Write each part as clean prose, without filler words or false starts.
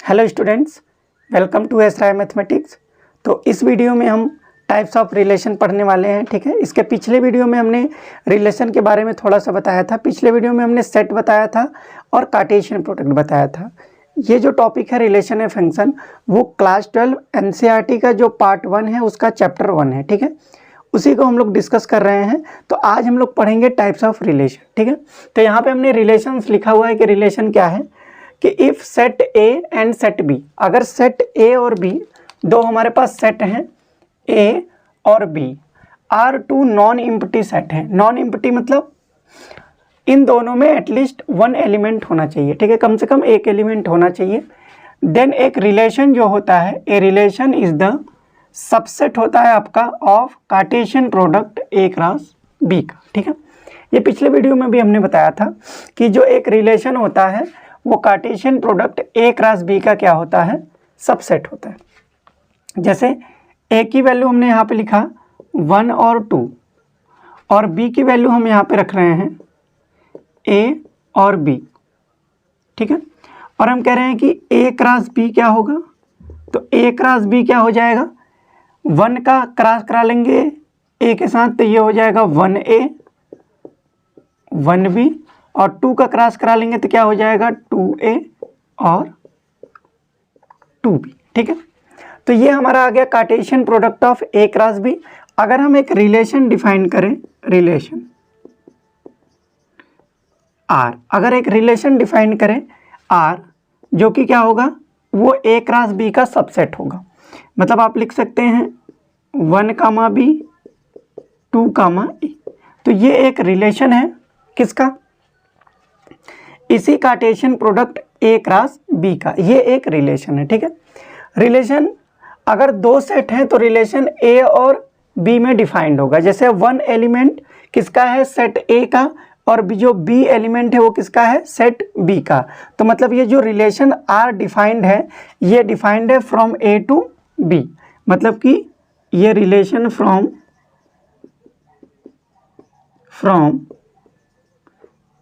Hello students, welcome to S Rai mathematics. तो इस video में हम टाइप्स ऑफ रिलेशन पढ़ने वाले हैं। ठीक है, इसके पिछले वीडियो में हमने रिलेशन के बारे में थोड़ा सा बताया था। पिछले वीडियो में हमने सेट बताया था और कार्टेशियन प्रोडक्ट बताया था। ये जो टॉपिक है रिलेशन है फंक्शन, वो क्लास 12 एनसीईआरटी का जो पार्ट 1 है उसका चैप्टर 1 है। ठीक है, उसी को हम लोग डिस्कस कर रहे हैं। तो आज हम लोग पढ़ेंगे टाइप्स ऑफ रिलेशन। ठीक है, तो यहाँ पे हमने रिलेशंस लिखा हुआ है कि रिलेशन क्या है कि if set A and set B, अगर सेट ए और बी दो हमारे पास सेट हैं ए और B are two non empty set हैं। नॉन इम्पटी मतलब इन दोनों में एटलीस्ट वन एलिमेंट होना चाहिए। ठीक है, कम से कम एक एलिमेंट होना चाहिए। देन एक रिलेशन जो होता है, ए रिलेशन इज द सबसेट होता है आपका of Cartesian product A cross B का। ठीक है, ये पिछले वीडियो में भी हमने बताया था कि जो एक रिलेशन होता है वो Cartesian product A cross B का क्या होता है, सबसेट होता है। जैसे ए की वैल्यू हमने यहाँ पे लिखा 1 और 2 और बी की वैल्यू हम यहाँ पे रख रहे हैं ए और बी। ठीक है, और हम कह रहे हैं कि ए क्रॉस बी क्या होगा, तो ए क्रॉस बी क्या हो जाएगा, 1 का क्रॉस करा लेंगे ए के साथ तो ये हो जाएगा 1A 1B और 2 का क्रॉस करा लेंगे तो क्या हो जाएगा 2A और 2B। ठीक है, तो ये हमारा आ गया Cartesian product of A cross B. अगर हम एक रिलेशन डिफाइन करें, रिलेशन आर, अगर एक रिलेशन डिफाइन करें आर, जो कि क्या होगा, वो ए क्रॉस बी का सबसेट होगा। मतलब आप लिख सकते हैं 1 कामा बी 2 कामा ए। तो ये एक रिलेशन है किसका, इसी Cartesian product A cross B का, ये एक रिलेशन है। ठीक है, रिलेशन अगर दो सेट हैं तो रिलेशन ए और बी में डिफाइंड होगा। जैसे वन एलिमेंट किसका है, सेट ए का, और जो बी एलिमेंट है वो किसका है, सेट बी का। तो मतलब ये जो रिलेशन आर डिफाइंड है, ये डिफाइंड है फ्रॉम ए टू बी। मतलब कि ये relation from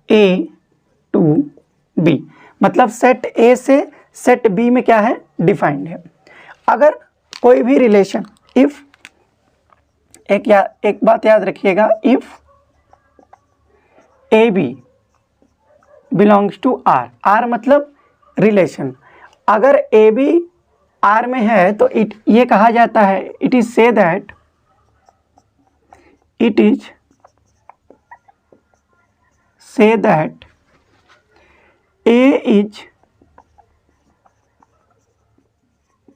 A to B, मतलब सेट ए से सेट बी में क्या है, डिफाइंड है। अगर कोई भी रिलेशन इफ एक बात याद रखिएगा, if A B belongs to R, R मतलब रिलेशन, अगर ए बी आर में है तो ये कहा जाता है, it is say that A is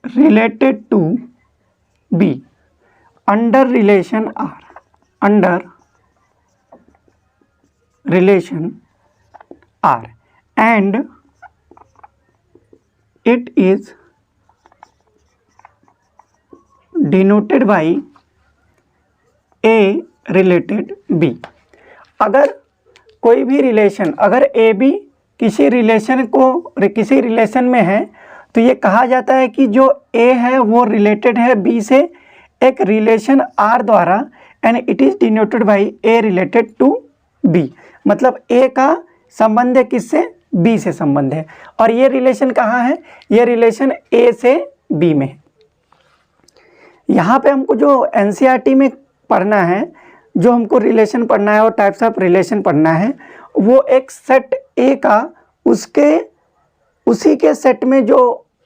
related to B under relation R, under relation R, and it is denoted by A related B। अगर कोई भी रिलेशन, अगर ए बी किसी रिलेशन में है तो ये कहा जाता है कि जो ए है वो रिलेटेड है बी से एक रिलेशन आर द्वारा, and it is denoted by A related to B. मतलब ए का संबंध है किससे, बी से संबंध है। और ये रिलेशन कहाँ है, ये रिलेशन ए से बी में है। यहाँ पे हमको जो एनसीईआरटी में पढ़ना है, जो हमको रिलेशन पढ़ना है और टाइप्स ऑफ रिलेशन पढ़ना है, वो एक सेट ए का उसी के सेट में जो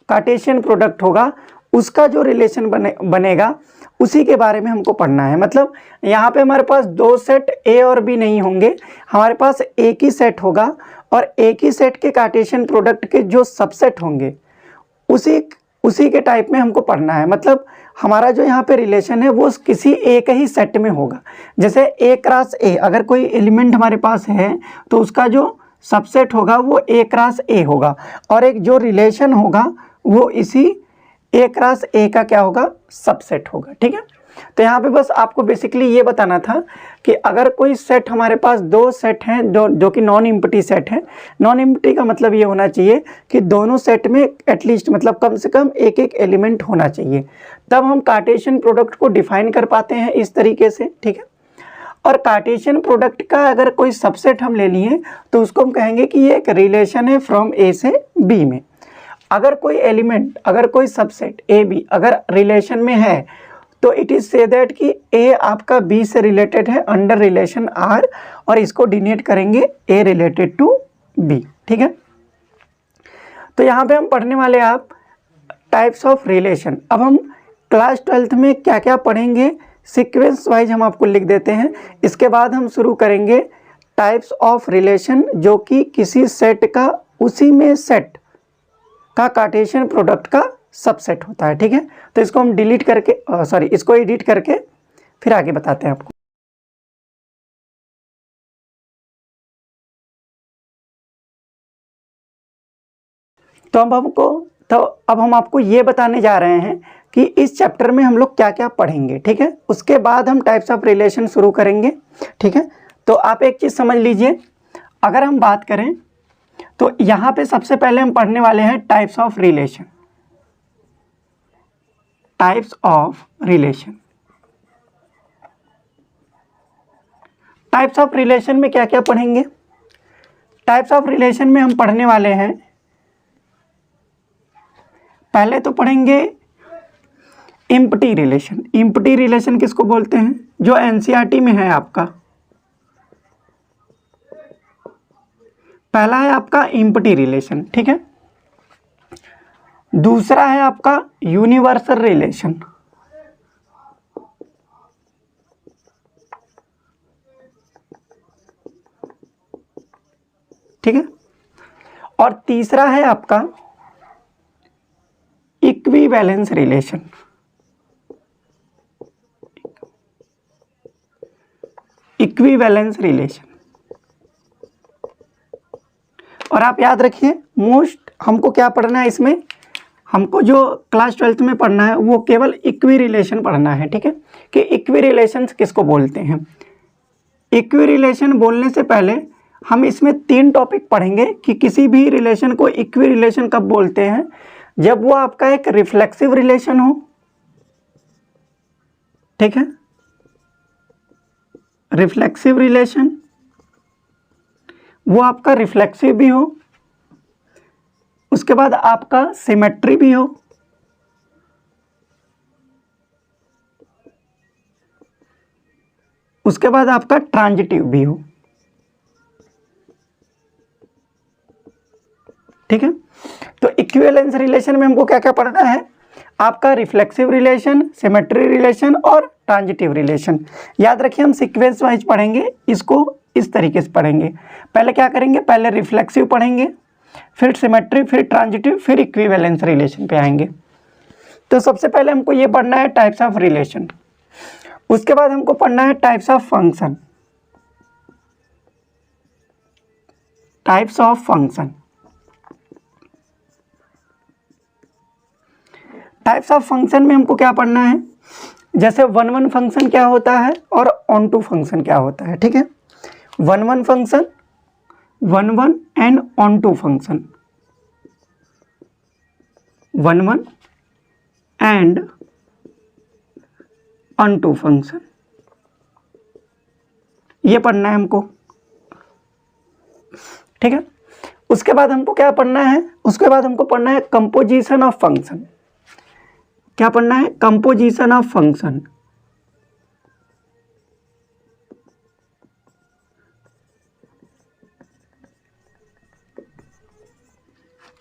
कार्टेशियन प्रोडक्ट होगा उसका जो रिलेशन बनेगा उसी के बारे में हमको पढ़ना है। मतलब यहाँ पे हमारे पास दो सेट ए और बी नहीं होंगे, हमारे पास एक ही सेट होगा और एक ही सेट के कार्टेशियन प्रोडक्ट के जो सबसेट होंगे उसी के टाइप में हमको पढ़ना है। मतलब हमारा जो यहाँ पे रिलेशन है वो किसी एक ही सेट में होगा। जैसे ए क्रॉस ए, अगर कोई एलिमेंट हमारे पास है तो उसका जो सबसेट होगा वो ए क्रॉस ए होगा, और एक जो रिलेशन होगा वो इसी ए क्रॉस ए का क्या होगा, सबसेट होगा। ठीक है, तो यहाँ पे बस आपको बेसिकली ये बताना था कि अगर कोई सेट, हमारे पास दो सेट हैं जो कि नॉन इम्पटी सेट है। नॉन इम्पटी का मतलब ये होना चाहिए कि दोनों सेट में एटलीस्ट मतलब कम से कम एक एक एलिमेंट होना चाहिए, तब हम कार्टेशियन प्रोडक्ट को डिफाइन कर पाते हैं इस तरीके से। ठीक है, और कार्टेशियन प्रोडक्ट का अगर कोई सबसेट हम ले लिए तो उसको हम कहेंगे कि ये एक रिलेशन है फ्रॉम ए से बी में। अगर कोई एलिमेंट, अगर कोई सबसेट ए बी अगर रिलेशन में है तो इट इज से दैट कि ए आपका बी से रिलेटेड है अंडर रिलेशन आर, और इसको डिनोट करेंगे ए रिलेटेड टू बी। ठीक है, तो यहाँ पे हम पढ़ने वाले आप टाइप्स ऑफ रिलेशन। अब हम क्लास 12th में क्या क्या पढ़ेंगे सीक्वेंस वाइज हम आपको लिख देते हैं। इसके बाद हम शुरू करेंगे टाइप्स ऑफ रिलेशन, जो कि किसी सेट का उसी में सेट का कार्टेशियन प्रोडक्ट का सबसेट होता है। ठीक है, तो इसको हम डिलीट करके इसको एडिट करके फिर आगे बताते हैं आपको। तो अब हम आपको ये बताने जा रहे हैं कि इस चैप्टर में हम लोग क्या क्या पढ़ेंगे। ठीक है, उसके बाद हम टाइप्स ऑफ रिलेशन शुरू करेंगे। ठीक है, तो आप एक चीज़ समझ लीजिए, अगर हम बात करें तो यहाँ पे सबसे पहले हम पढ़ने वाले हैं types of relation. Types of relation, types of relation में क्या क्या पढ़ेंगे? टाइप्स ऑफ रिलेशन में हम पढ़ने वाले हैं, पहले तो पढ़ेंगे इम्पटी रिलेशन। इम्पटी रिलेशन किसको बोलते हैं? जो एनसीईआरटी में है आपका, पहला है आपका इम्पटी रिलेशन। ठीक है, दूसरा है आपका यूनिवर्सल रिलेशन। ठीक है, और तीसरा है आपका इक्विवेलेंस रिलेशन। इक्विवेलेंस रिलेशन, और आप याद रखिए मोस्ट हमको क्या पढ़ना है इसमें, हमको जो क्लास 12th में पढ़ना है वो केवल इक्वी रिलेशन पढ़ना है। ठीक है, कि इक्वी रिलेशंस किसको बोलते हैं। इक्वी रिलेशन बोलने से पहले हम इसमें 3 टॉपिक पढ़ेंगे कि किसी भी रिलेशन को इक्वी रिलेशन कब बोलते हैं, जब वो आपका एक रिफ्लेक्सिव रिलेशन हो। ठीक है, रिफ्लेक्सिव रिलेशन, वो आपका रिफ्लेक्सिव भी हो, उसके बाद आपका सिमेट्री भी हो, उसके बाद आपका ट्रांजिटिव भी हो। ठीक है, तो इक्विवेलेंस रिलेशन में हमको क्या क्या पढ़ना है? आपका रिफ्लेक्सिव रिलेशन, सिमेट्री रिलेशन और ट्रांजिटिव रिलेशन। याद रखिए हम सीक्वेंस वाइज पढ़ेंगे, इसको इस तरीके से पढ़ेंगे। पहले क्या करेंगे, पहले रिफ्लेक्सिव पढ़ेंगे, फिर सिमेट्री, फिर ट्रांजिटिव, फिर इक्विवेलेंस रिलेशन पे आएंगे। तो सबसे पहले हमको ये पढ़ना है टाइप्स ऑफ रिलेशन, उसके बाद हमको पढ़ना है types of function. Types of function, types of function में हमको क्या पढ़ना है, जैसे 1-1 फंक्शन क्या होता है और ऑन-टू फंक्शन क्या होता है। ठीक है, 1-1 function, 1-1 and on-to function, 1-1 and on-to function, ये पढ़ना है हमको। ठीक है, उसके बाद हमको क्या पढ़ना है, उसके बाद हमको पढ़ना है कंपोजिशन ऑफ फंक्शन। क्या पढ़ना है? Composition of function.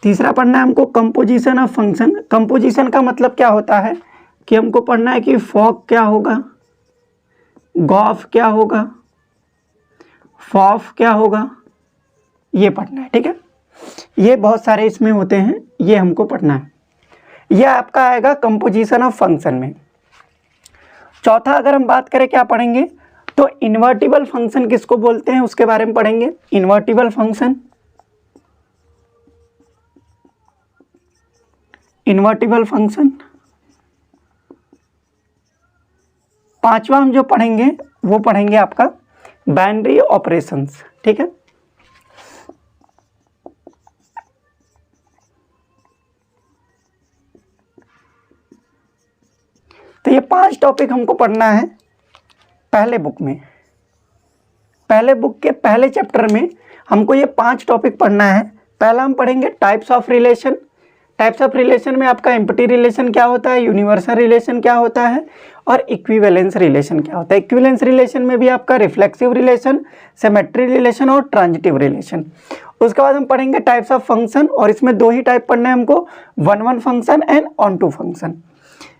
तीसरा पढ़ना है हमको कंपोजिशन ऑफ फंक्शन। कंपोजिशन का मतलब क्या होता है कि हमको पढ़ना है कि फॉग क्या होगा, गॉफ क्या होगा, फॉफ क्या होगा, ये पढ़ना है। ठीक है, ये बहुत सारे इसमें होते हैं, ये हमको पढ़ना है। यह आपका आएगा कंपोजिशन ऑफ फंक्शन में। चौथा अगर हम बात करें क्या पढ़ेंगे, तो इन्वर्टिबल फंक्शन किसको बोलते हैं उसके बारे में पढ़ेंगे। Invertible function, invertible function. पांचवा हम जो पढ़ेंगे वो पढ़ेंगे आपका बाइनरी ऑपरेशंस। ठीक है, तो ये 5 टॉपिक हमको पढ़ना है पहले बुक में। पहले बुक के पहले चैप्टर में हमको ये 5 टॉपिक पढ़ना है। पहला हम पढ़ेंगे types of relation, types of relation में आपका एम्प्टी रिलेशन क्या होता है, यूनिवर्सल रिलेशन क्या होता है और इक्विवेलेंस रिलेशन क्या होता है। इक्विवेलेंस रिलेशन में भी आपका रिफ्लेक्सिव रिलेशन, सिमेट्री रिलेशन और ट्रांजिटिव रिलेशन। उसके बाद हम पढ़ेंगे टाइप्स ऑफ फंक्शन, और इसमें दो ही टाइप पढ़ना है हमको, one one function and onto function.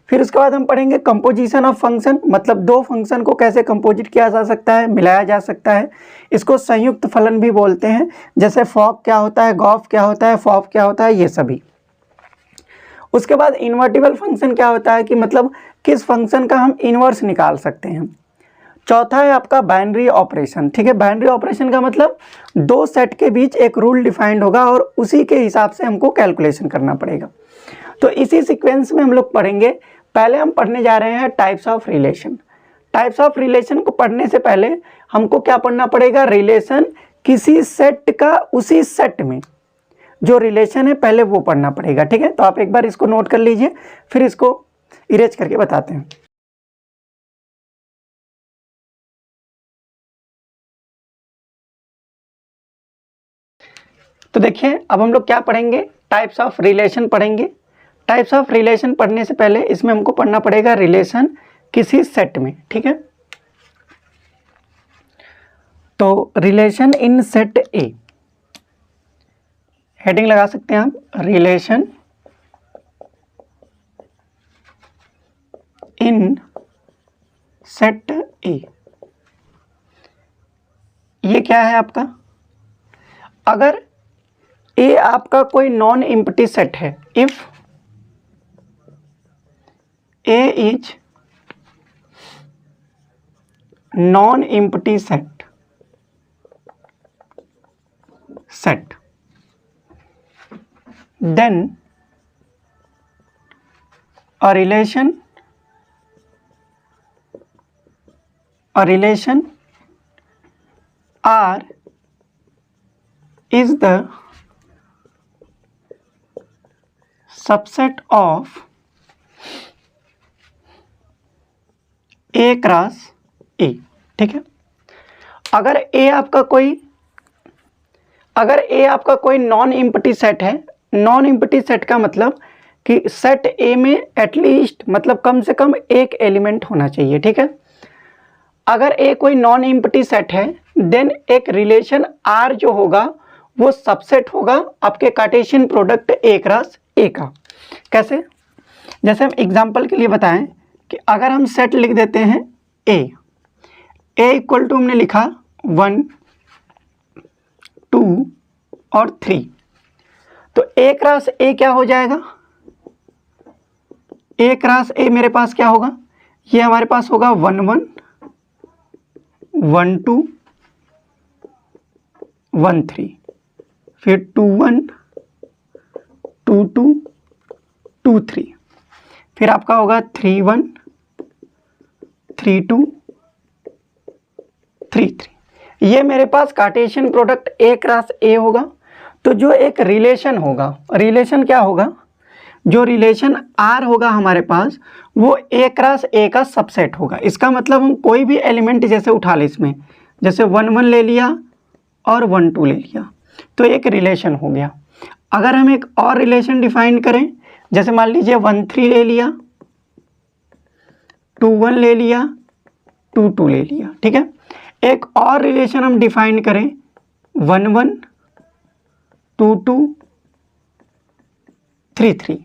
फिर उसके बाद हम पढ़ेंगे कंपोजिशन ऑफ फंक्शन, मतलब दो फंक्शन को कैसे कंपोजिट किया जा सकता है, मिलाया जा सकता है। इसको संयुक्त फलन भी बोलते हैं, जैसे फॉक क्या होता है, गॉफ क्या होता है, फॉफ क्या होता है, ये सभी। उसके बाद इन्वर्टिबल फंक्शन क्या होता है कि मतलब किस फंक्शन का हम इन्वर्स निकाल सकते हैं। चौथा है आपका बाइनरी ऑपरेशन, ठीक है। बाइनरी ऑपरेशन का मतलब दो सेट के बीच एक रूल डिफाइंड होगा और उसी के हिसाब से हमको कैलकुलेशन करना पड़ेगा। तो इसी सीक्वेंस में हम लोग पढ़ेंगे। पहले हम पढ़ने जा रहे हैं types of relation. Types of relation को पढ़ने से पहले हमको क्या पढ़ना पड़ेगा, रिलेशन किसी सेट का उसी सेट में जो रिलेशन है पहले वो पढ़ना पड़ेगा, ठीक है। तो आप एक बार इसको नोट कर लीजिए, फिर इसको इरेज करके बताते हैं। तो देखिए अब हम लोग क्या पढ़ेंगे, टाइप्स ऑफ रिलेशन पढ़ेंगे। टाइप्स ऑफ रिलेशन पढ़ने से पहले इसमें हमको पढ़ना पड़ेगा रिलेशन किसी सेट में, ठीक है। तो relation in set A, heading लगा सकते हैं आप, रिलेशन इन सेट ए। ये क्या है आपका, अगर ए आपका कोई नॉन एम्प्टी सेट है, if A is non empty set, then a relation R is the subset of A cross A, ठीक है। अगर A आपका कोई नॉन एम्प्टी सेट है, नॉन एम्प्टी सेट का मतलब कि सेट ए में एटलीस्ट मतलब कम से कम एक एलिमेंट होना चाहिए, ठीक है। अगर ए कोई नॉन एम्प्टी सेट है देन एक रिलेशन आर जो होगा वो सबसेट होगा आपके कार्टेशियन प्रोडक्ट ए क्रॉस ए का। कैसे, जैसे हम एग्जांपल के लिए बताएं कि अगर हम सेट लिख देते हैं ए इक्वल टू हमने लिखा 1 2 और 3, तो ए क्रॉस ए क्या हो जाएगा, ए क्रॉस ए मेरे पास क्या होगा, ये हमारे पास होगा 1 1 1 2 1 3, फिर 2 1 2 2 2 3, फिर आपका होगा 3 1 3 2 3 3। ये मेरे पास Cartesian product A cross A होगा। तो जो एक रिलेशन होगा, रिलेशन क्या होगा, जो रिलेशन आर होगा हमारे पास वो ए क्रॉस ए का सबसेट होगा। इसका मतलब हम कोई भी एलिमेंट जैसे उठा ले, इसमें जैसे 1 1 ले लिया और 1 2 ले लिया, तो एक रिलेशन हो गया। अगर हम एक और रिलेशन डिफाइन करें, जैसे मान लीजिए 1 3 ले लिया, 2 1 ले लिया, 2 2 ले लिया, ठीक है। एक और रिलेशन हम डिफाइन करें 1 1 2 2 3 3।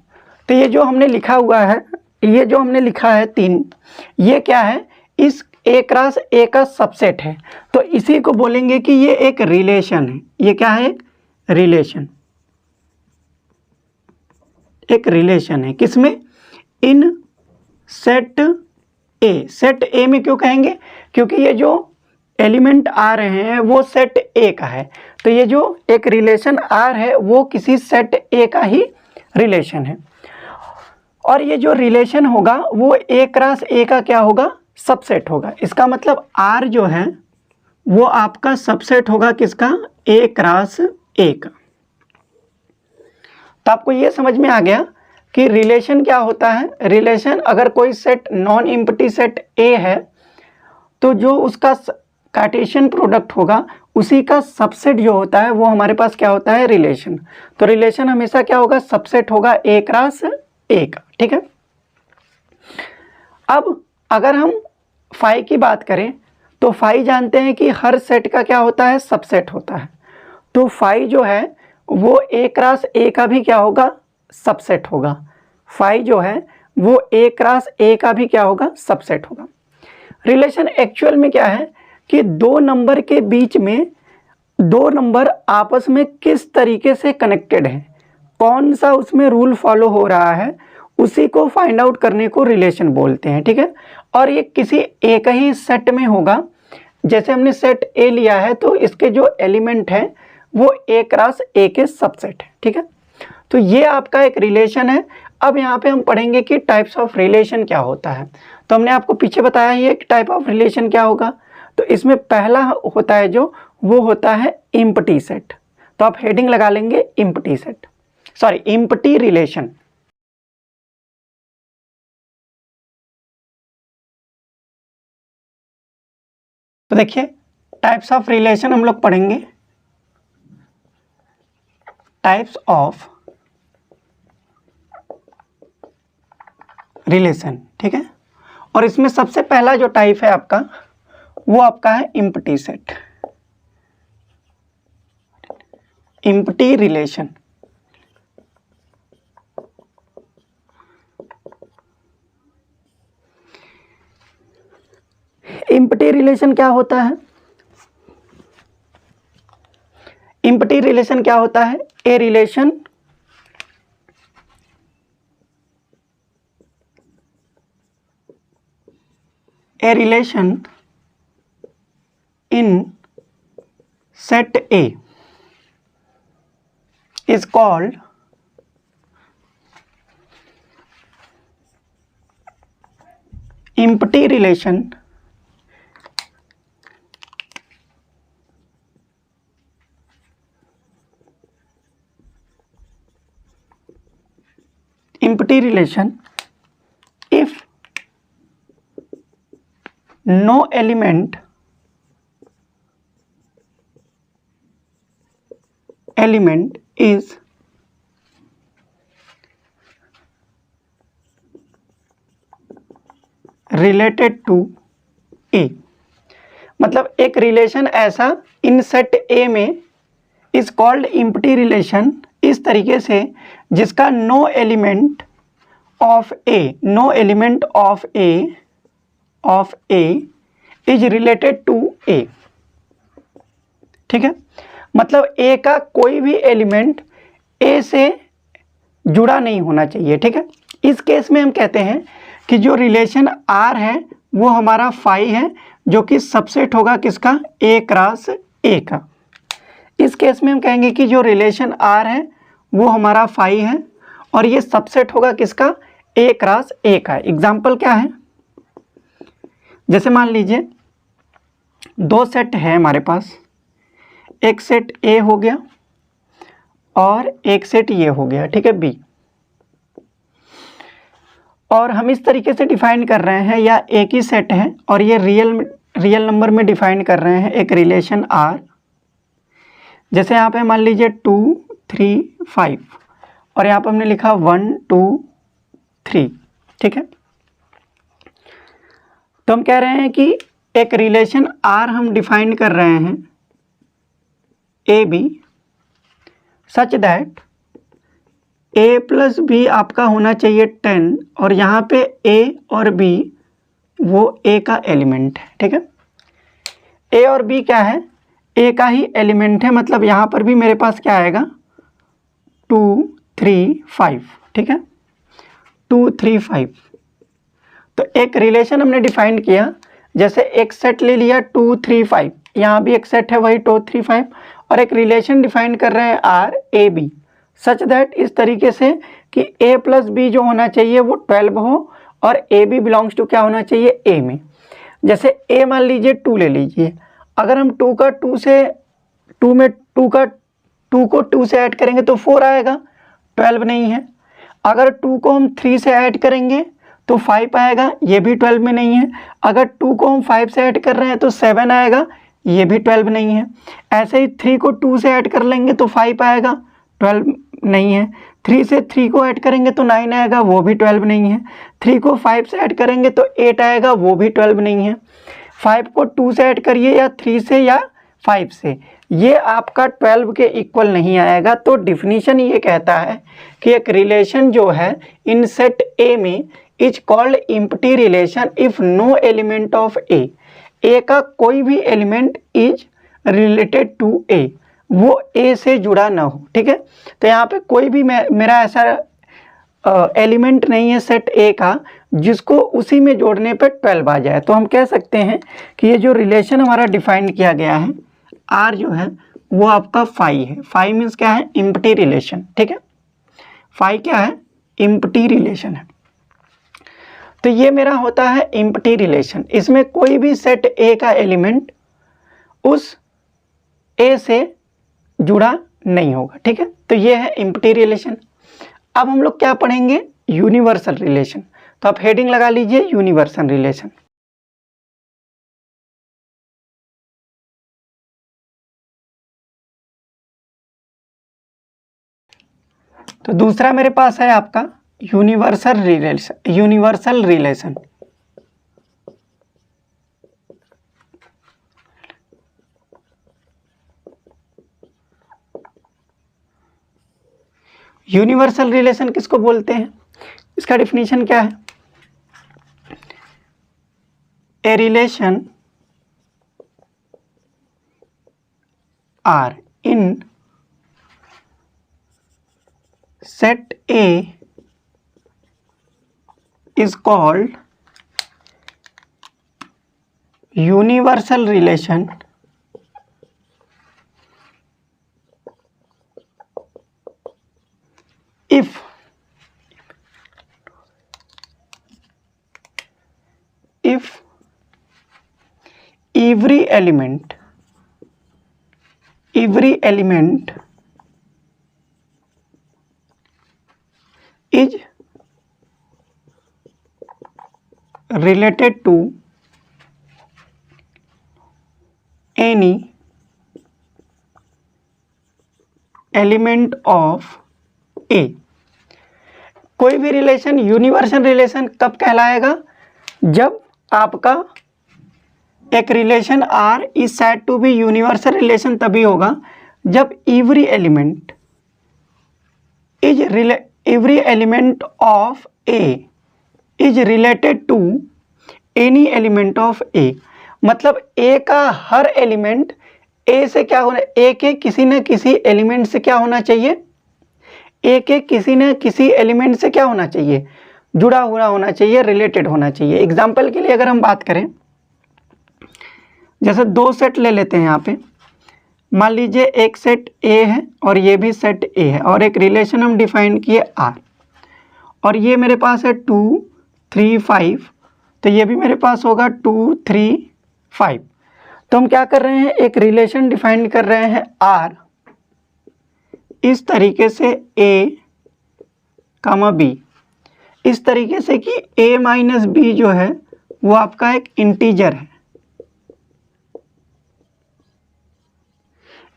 तो ये जो हमने लिखा हुआ है, ये जो हमने लिखा है 3, ये क्या है, इस ए क्रॉस ए का सबसेट है। तो इसी को बोलेंगे कि ये एक रिलेशन है। ये क्या है, एक रिलेशन, एक रिलेशन है किसमें, इन सेट ए। सेट ए में क्यों कहेंगे, क्योंकि ये जो एलिमेंट आ रहे हैं वो सेट ए का है। तो ये जो एक रिलेशन आर है वो किसी सेट ए का ही रिलेशन है, और ये जो रिलेशन होगा वो ए क्रॉस ए का क्या होगा, सबसेट होगा। इसका मतलब आर जो है वो आपका सबसेट होगा किसका, ए क्रॉस ए का। तो आपको ये समझ में आ गया कि रिलेशन क्या होता है। रिलेशन, अगर कोई सेट नॉन एम्प्टी सेट ए है तो जो उसका कार्टेशियन प्रोडक्ट होगा उसी का सबसेट जो होता है वो हमारे पास क्या होता है, रिलेशन। तो रिलेशन हमेशा क्या होगा, सबसेट होगा ए क्रॉस ए का, ठीक है। अब अगर हम फाई की बात करें तो फाई जानते हैं कि हर सेट का क्या होता है, सबसेट होता है। तो फाई जो है वो ए क्रॉस ए का भी क्या होगा, सबसेट होगा। फाई जो है वो ए क्रॉस ए का भी क्या होगा, सबसेट होगा। रिलेशन एक्चुअल में क्या है कि दो नंबर के बीच में दो नंबर आपस में किस तरीके से कनेक्टेड हैं, कौन सा उसमें रूल फॉलो हो रहा है, उसी को फाइंड आउट करने को रिलेशन बोलते हैं, ठीक है। और ये किसी एक ही सेट में होगा। जैसे हमने सेट ए लिया है तो इसके जो एलिमेंट हैं वो ए क्रॉस ए के सबसेट है, ठीक है। तो ये आपका एक रिलेशन है। अब यहाँ पे हम पढ़ेंगे कि टाइप्स ऑफ रिलेशन क्या होता है। तो हमने आपको पीछे बताया ये कि टाइप ऑफ रिलेशन क्या होगा। तो इसमें पहला होता है जो, वो होता है एम्प्टी सेट। तो आप हेडिंग लगा लेंगे empty set, sorry empty relation. तो देखिए टाइप्स ऑफ रिलेशन हम लोग पढ़ेंगे, टाइप्स ऑफ रिलेशन, ठीक है। और इसमें सबसे पहला जो टाइप है आपका वो आपका है empty set, empty relation. Empty relation क्या होता है, एम्प्टी रिलेशन क्या होता है, a relation in set A is called empty relation if no element is related to A। मतलब एक रिलेशन ऐसा इन सेट ए में इज कॉल्ड एम्प्टी रिलेशन, इस तरीके से जिसका no element of A is related to A, ठीक है। मतलब ए का कोई भी एलिमेंट ए से जुड़ा नहीं होना चाहिए, ठीक है। इस केस में हम कहते हैं कि जो रिलेशन आर है वो हमारा फाई है, जो कि सबसेट होगा किसका, ए क्रॉस ए का। इस केस में हम कहेंगे कि जो रिलेशन आर है वो हमारा फाई है और ये सबसेट होगा किसका, ए क्रॉस ए का। एग्जाम्पल क्या है, जैसे मान लीजिए दो सेट है हमारे पास, एक सेट ए हो गया और एक सेट ये हो गया, ठीक है, बी। और हम इस तरीके से डिफाइन कर रहे हैं, या एक ही सेट है और ये रियल नंबर में डिफाइन कर रहे हैं एक रिलेशन आर। जैसे यहाँ पे मान लीजिए 2 3 5 और यहाँ पे हमने लिखा 1 2 3, ठीक है। तो हम कह रहे हैं कि एक रिलेशन आर हम डिफाइन कर रहे हैं A B such that A plus B आपका होना चाहिए 10 और यहाँ पे ए और बी वो ए का एलिमेंट है, ठीक है। ए और बी क्या है, ए का ही एलिमेंट है, मतलब यहाँ पर भी मेरे पास क्या आएगा 2 3 5, ठीक है, 2 3 5। तो एक रिलेशन हमने डिफाइन किया, जैसे एक सेट ले लिया 2 3 5, यहाँ भी एक सेट है वही 2 3 5 और एक रिलेशन डिफाइन कर रहे हैं R A B such that, इस तरीके से कि ए प्लस बी जो होना चाहिए वो 12 हो और ए बी बिलोंग्स टू क्या होना चाहिए, ए में। जैसे ए मान लीजिए 2 ले लीजिए, अगर हम 2 का 2 से 2 में 2 को 2 से ऐड करेंगे तो 4 आएगा, 12 नहीं है। अगर 2 को हम 3 से ऐड करेंगे तो 5 आएगा, ये भी 12 में नहीं है। अगर 2 को हम 5 से ऐड कर रहे हैं तो 7 आएगा, ये भी 12 नहीं है। ऐसे ही 3 को 2 से ऐड कर लेंगे तो 5 आएगा, 12 नहीं है। 3 से 3 को ऐड करेंगे तो 9 आएगा, वो भी 12 नहीं है। 3 को 5 से ऐड करेंगे तो 8 आएगा, वो भी 12 नहीं है। 5 को 2 से ऐड करिए या 3 से या 5 से, ये आपका 12 के इक्वल नहीं आएगा। तो डिफिनीशन ये कहता है कि एक रिलेशन जो है इन सेट ए में is called empty relation if no element of A का कोई भी element is related to A, वो ए से जुड़ा ना हो। ठीक है, तो यहाँ पे कोई भी मेरा ऐसा एलिमेंट नहीं है सेट ए का जिसको उसी में जोड़ने पे 12 आ जाए। तो हम कह सकते हैं कि ये जो रिलेशन हमारा डिफाइन किया गया है आर जो है वो आपका फाई है। फाई मीन्स क्या है? Empty relation. ठीक है, फाई क्या है? एम्प्टी रिलेशन है। तो ये मेरा होता है एम्प्टी रिलेशन, इसमें कोई भी सेट ए का एलिमेंट उस ए से जुड़ा नहीं होगा। ठीक है, तो ये है एम्प्टी रिलेशन। अब हम लोग क्या पढ़ेंगे? Universal relation. तो आप हेडिंग लगा लीजिए यूनिवर्सल रिलेशन। तो दूसरा मेरे पास है आपका universal relation. Universal relation universal relation किसको बोलते हैं? इसका डिफिनीशन क्या है? ए relation R in set A is called universal relation if every element is related to any element of A। कोई भी रिलेशन यूनिवर्सल रिलेशन कब कहलाएगा? जब आपका एक relation R is said to be universal relation तभी होगा जब every element of A is related to any element of A. मतलब ए का हर एलिमेंट ए से क्या होना, ए के किसी न किसी एलिमेंट से क्या होना चाहिए? ए के किसी न किसी एलिमेंट से क्या होना चाहिए? जुड़ा हुआ होना चाहिए, रिलेटेड होना चाहिए। एग्जाम्पल के लिए अगर हम बात करें, जैसे दो सेट ले लेते हैं यहाँ पे, मान लीजिए एक सेट ए है और ये भी सेट ए है और एक रिलेशन हम डिफाइन किए आर, और ये मेरे पास है 2 3 5, तो ये भी मेरे पास होगा 2 3 5। तो हम क्या कर रहे हैं? एक रिलेशन डिफाइन कर रहे हैं आर इस तरीके से ए कामा बी, इस तरीके से कि a माइनस बी जो है वो आपका एक इंटीजर है।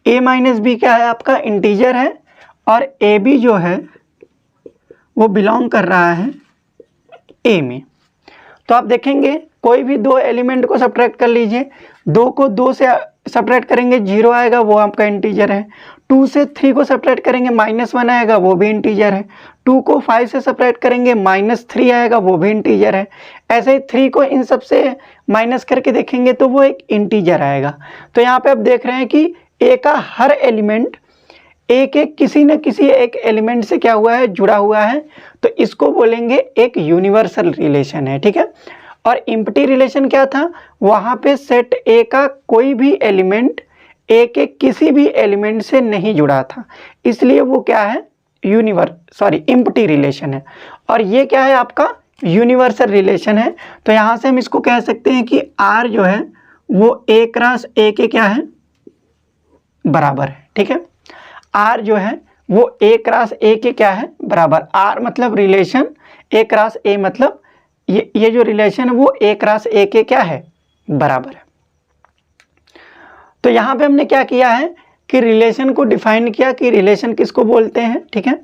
a माइनस बी क्या है? आपका इंटीजर है, और ए बी जो है वो बिलोंग कर रहा है a में। तो आप देखेंगे कोई भी दो एलिमेंट को सब्ट्रैक्ट कर लीजिए, 2 को 2 से सब्ट्रैक्ट करेंगे 0 आएगा, वो आपका इंटीजर है। 2 से 3 को सब्ट्रैक्ट करेंगे -1 आएगा, वो भी इंटीजर है। 2 को 5 से सब्ट्रैक्ट करेंगे -3 आएगा, वो भी इंटीजर है। ऐसे ही 3 को इन सब से माइनस करके देखेंगे तो वो एक इंटीजर आएगा। तो यहाँ पे आप देख रहे हैं कि ए का हर एलिमेंट ए के किसी न किसी एक एलिमेंट से क्या हुआ है? जुड़ा हुआ है। तो इसको बोलेंगे एक यूनिवर्सल रिलेशन है। ठीक है, और एम्प्टी रिलेशन क्या था? वहाँ पे सेट ए का कोई भी एलिमेंट ए के किसी भी एलिमेंट से नहीं जुड़ा था, इसलिए वो क्या है? एम्प्टी रिलेशन है। और ये क्या है? आपका यूनिवर्सल रिलेशन है। तो यहाँ से हम इसको कह सकते हैं कि आर जो है वो ए क्रॉस ए के क्या है? बराबर है। ठीक है, आर जो है वो ए क्रॉस ए के क्या है? बराबर। आर मतलब रिलेशन, ए क्रॉस ए मतलब ये जो रिलेशन है वो ए क्रॉस ए के क्या है? बराबर है। तो यहाँ पे हमने क्या किया है कि रिलेशन को डिफाइन किया कि रिलेशन किसको बोलते हैं, ठीक है।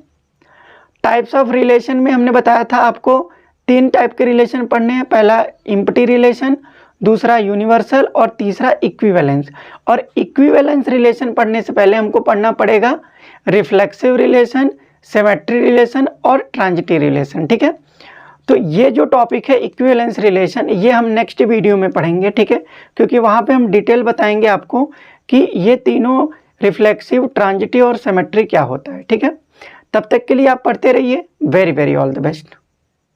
टाइप्स ऑफ रिलेशन में हमने बताया था आपको 3 टाइप के रिलेशन पढ़ने हैं। पहला इम्पटी रिलेशन, दूसरा यूनिवर्सल और तीसरा इक्विवेलेंस। और इक्विवेलेंस रिलेशन पढ़ने से पहले हमको पढ़ना पड़ेगा रिफ्लेक्सिव रिलेशन, सिमेट्री रिलेशन और ट्रांजिटिव रिलेशन, ठीक है। तो ये जो टॉपिक है इक्विवेलेंस रिलेशन, ये हम नेक्स्ट वीडियो में पढ़ेंगे, ठीक है, क्योंकि वहाँ पे हम डिटेल बताएंगे आपको कि ये तीनों रिफ्लेक्सिव, ट्रांजिटिव और सिमेट्री क्या होता है, ठीक है। तब तक के लिए आप पढ़ते रहिए। Very very all the best.